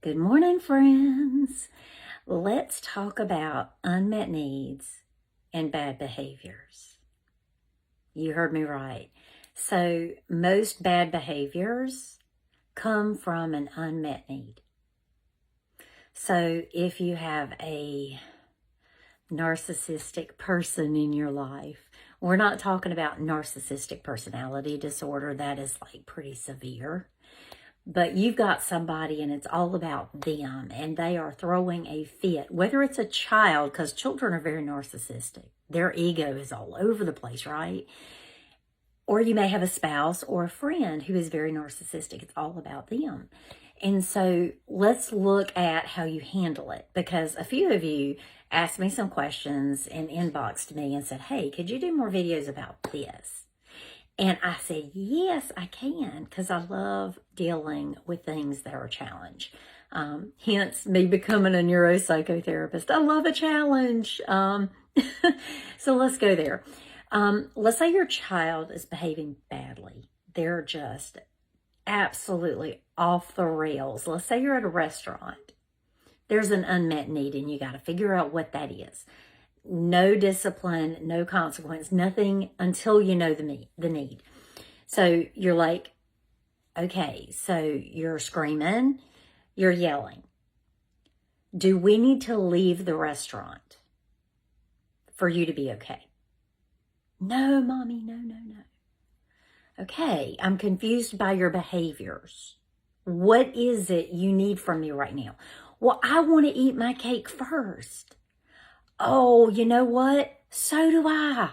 Good morning, friends. Let's talk about unmet needs and bad behaviors. You heard me right. So most bad behaviors come from an unmet need. So if you have a narcissistic person in your life, we're not talking about narcissistic personality disorder. That is like pretty severe. But you've got somebody and it's all about them and they are throwing a fit, whether it's a child, because children are very narcissistic. Their ego is all over the place, right? Or you may have a spouse or a friend who is very narcissistic. It's all about them. And so let's look at how you handle it, because a few of you asked me some questions and inboxed me and said, hey, could you do more videos about this? And I said, yes, I can, because I love dealing with things that are a challenge. Hence me becoming a neuropsychotherapist. I love a challenge. So let's go there. Let's say your child is behaving badly. They're just absolutely off the rails. Let's say you're at a restaurant. There's an unmet need and you got to figure out what that is. No discipline, no consequence, nothing until you know the need. So you're like, okay, so you're screaming, you're yelling. Do we need to leave the restaurant for you to be okay? No, mommy, no. Okay, I'm confused by your behaviors. What is it you need from me right now? Well, I want to eat my cake first. Oh, you know what? So do I.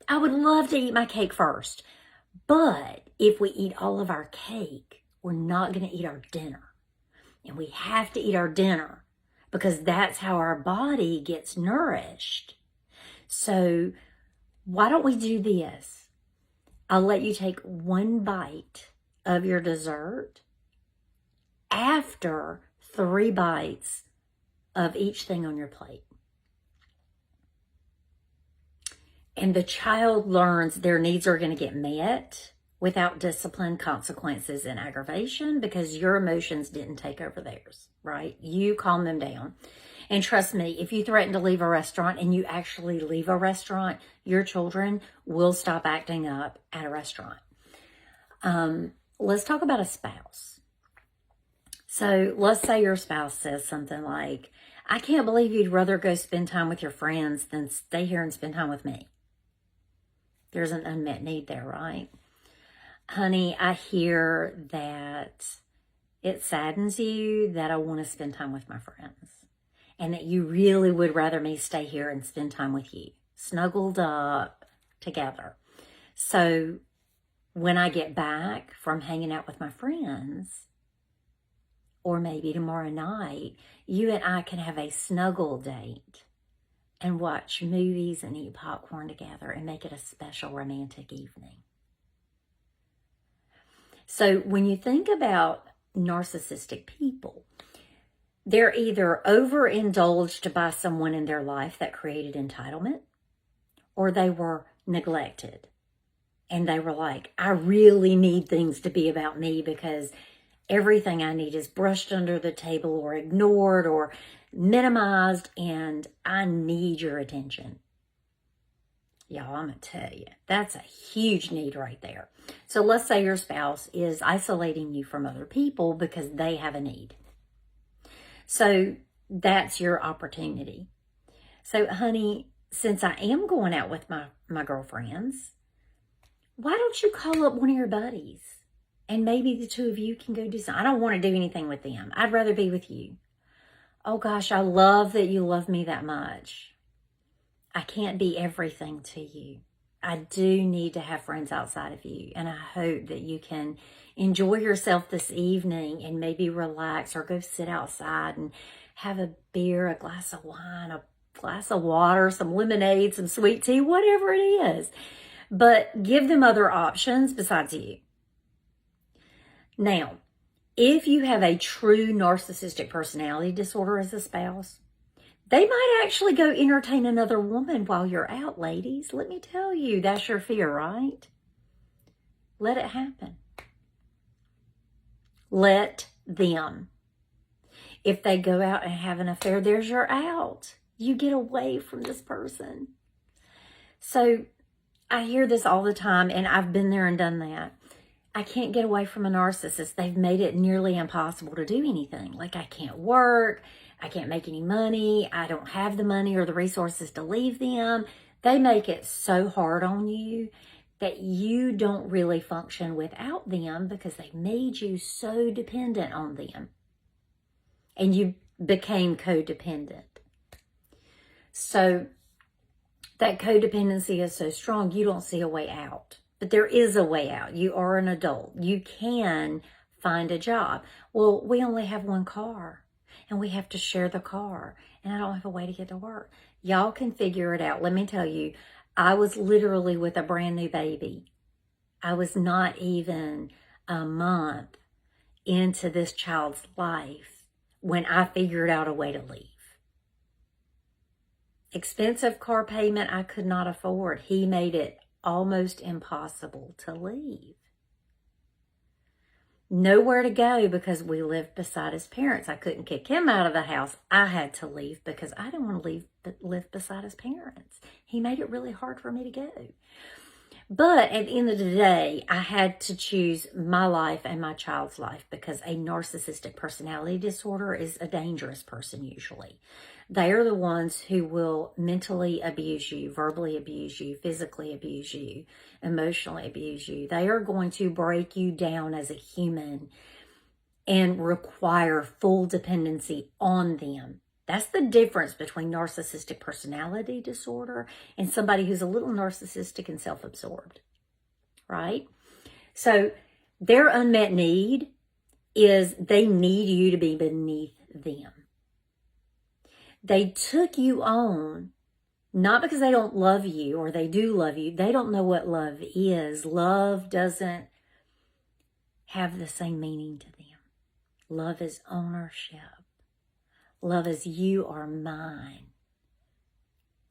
I would love to eat my cake first. But if we eat all of our cake, we're not going to eat our dinner. And we have to eat our dinner because that's how our body gets nourished. So why don't we do this? I'll let you take one bite of your dessert after 3 bites of each thing on your plate. And the child learns their needs are going to get met without discipline, consequences, and aggravation because your emotions didn't take over theirs, right? You calm them down. And trust me, if you threaten to leave a restaurant and you actually leave a restaurant, your children will stop acting up at a restaurant. Let's talk about a spouse. So let's say your spouse says something like, I can't believe you'd rather go spend time with your friends than stay here and spend time with me. There's an unmet need there, right? Honey, I hear that it saddens you that I want to spend time with my friends and that you really would rather me stay here and spend time with you, snuggled up together. So when I get back from hanging out with my friends, or maybe tomorrow night, you and I can have a snuggle date and watch movies and eat popcorn together and make it a special romantic evening. So when you think about narcissistic people, they're either overindulged by someone in their life that created entitlement, or they were neglected. And they were like, I really need things to be about me because everything I need is brushed under the table or ignored or minimized, and I need your attention. Y'all, I'm going to tell you, that's a huge need right there. So let's say your spouse is isolating you from other people because they have a need. So that's your opportunity. So honey, since I am going out with my girlfriends, why don't you call up one of your buddies and maybe the two of you can go do something? I don't want to do anything with them. I'd rather be with you. Oh gosh, I love that you love me that much. I can't be everything to you. I do need to have friends outside of you. And I hope that you can enjoy yourself this evening and maybe relax or go sit outside and have a beer, a glass of wine, a glass of water, some lemonade, some sweet tea, whatever it is. But give them other options besides you. Now, if you have a true narcissistic personality disorder as a spouse, they might actually go entertain another woman while you're out, ladies. Let me tell you, that's your fear, right? Let it happen. Let them. If they go out and have an affair, there's your out. You get away from this person. So I hear this all the time, and I've been there and done that. I can't get away from a narcissist. They've made it nearly impossible to do anything. Like, I can't work. I can't make any money. I don't have the money or the resources to leave them. They make it so hard on you that you don't really function without them because they made you so dependent on them. And you became codependent. So that codependency is so strong, you don't see a way out. But there is a way out. You are an adult. You can find a job. Well, we only have one car, and we have to share the car, and I don't have a way to get to work. Y'all can figure it out. Let me tell you, I was literally with a brand new baby. I was not even a month into this child's life when I figured out a way to leave. Expensive car payment I could not afford. He made it almost impossible to leave. Nowhere to go because we lived beside his parents. I couldn't kick him out of the house. I had to leave because I didn't want to live beside his parents. He made it really hard for me to go. But at the end of the day, I had to choose my life and my child's life because a narcissistic personality disorder is a dangerous person usually. They are the ones who will mentally abuse you, verbally abuse you, physically abuse you, emotionally abuse you. They are going to break you down as a human and require full dependency on them. That's the difference between narcissistic personality disorder and somebody who's a little narcissistic and self-absorbed, right? So their unmet need is they need you to be beneath them. They took you on, not because they don't love you or they do love you. They don't know what love is. Love doesn't have the same meaning to them. Love is ownership. Love is you are mine,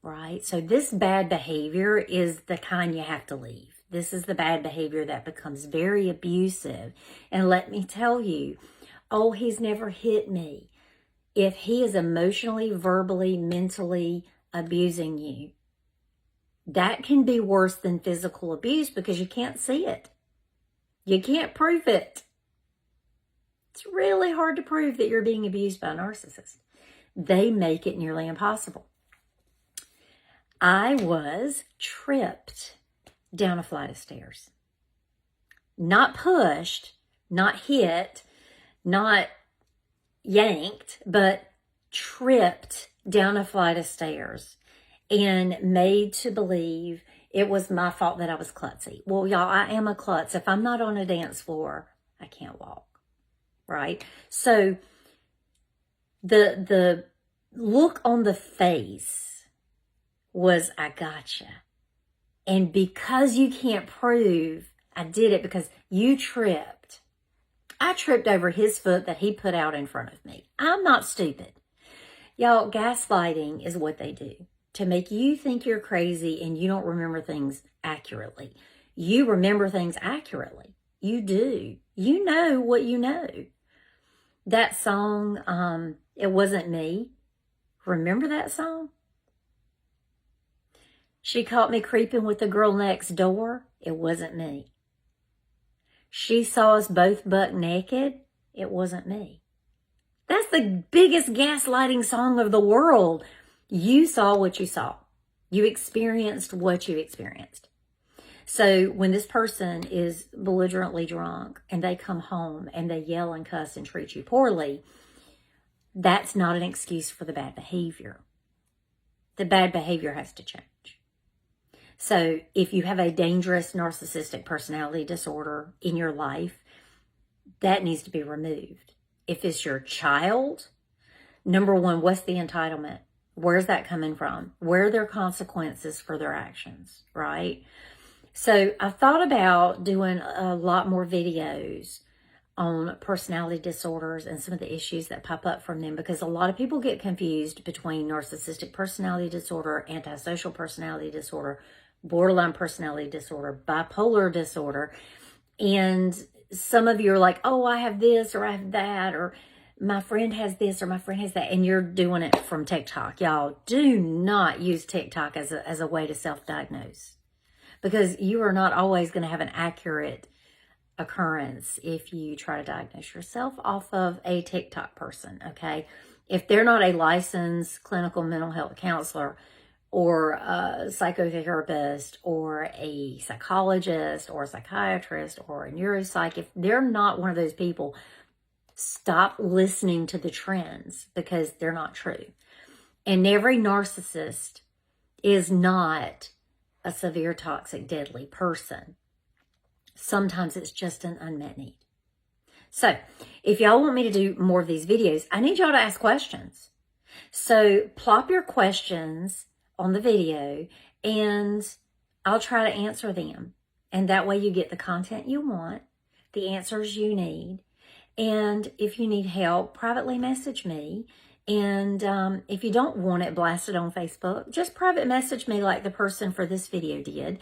right? So this bad behavior is the kind you have to leave. This is the bad behavior that becomes very abusive. And let me tell you, oh, he's never hit me. If he is emotionally, verbally, mentally abusing you, that can be worse than physical abuse because you can't see it. You can't prove it. It's really hard to prove that you're being abused by a narcissist. They make it nearly impossible. I was tripped down a flight of stairs. Not pushed, not hit, not yanked, but tripped down a flight of stairs and made to believe it was my fault that I was klutzy. Well, y'all, I am a klutz. If I'm not on a dance floor, I can't walk, right? So the look on the face was, I gotcha. And because you can't prove I did it because you tripped, I tripped over his foot that he put out in front of me. I'm not stupid. Y'all, gaslighting is what they do to make you think you're crazy and you don't remember things accurately. You remember things accurately. You do. You know what you know. That song, It Wasn't Me. Remember that song? She caught me creeping with the girl next door. It wasn't me. She saw us both buck naked. It wasn't me. That's the biggest gaslighting song of the world. You saw what you saw. You experienced what you experienced. So when this person is belligerently drunk and they come home and they yell and cuss and treat you poorly, that's not an excuse for the bad behavior. The bad behavior has to change. So if you have a dangerous narcissistic personality disorder in your life, that needs to be removed. If it's your child, number one, what's the entitlement? Where's that coming from? Where are their consequences for their actions, right? So I thought about doing a lot more videos on personality disorders and some of the issues that pop up from them, because a lot of people get confused between narcissistic personality disorder, antisocial personality disorder, borderline personality disorder, bipolar disorder. And some of you are like, oh, I have this or I have that, or my friend has this or my friend has that, and you're doing it from TikTok. Y'all, do not use TikTok as a way to self-diagnose, because you are not always going to have an accurate occurrence if you try to diagnose yourself off of a TikTok person, okay? If they're not a licensed clinical mental health counselor or a psychotherapist or a psychologist or a psychiatrist or a neuropsych, if they're not one of those people, stop listening to the trends, because they're not true. And every narcissist is not a severe, toxic, deadly person. Sometimes it's just an unmet need. So if y'all want me to do more of these videos, I need y'all to ask questions. So plop your questions on the video and I'll try to answer them. And that way you get the content you want, the answers you need. And if you need help, privately message me. And if you don't want it blasted on Facebook, just private message me like the person for this video did.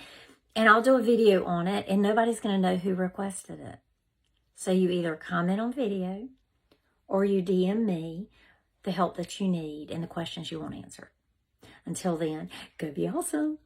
And I'll do a video on it, and nobody's going to know who requested it. So you either comment on video or you DM me the help that you need and the questions you want answered. Until then, go be awesome.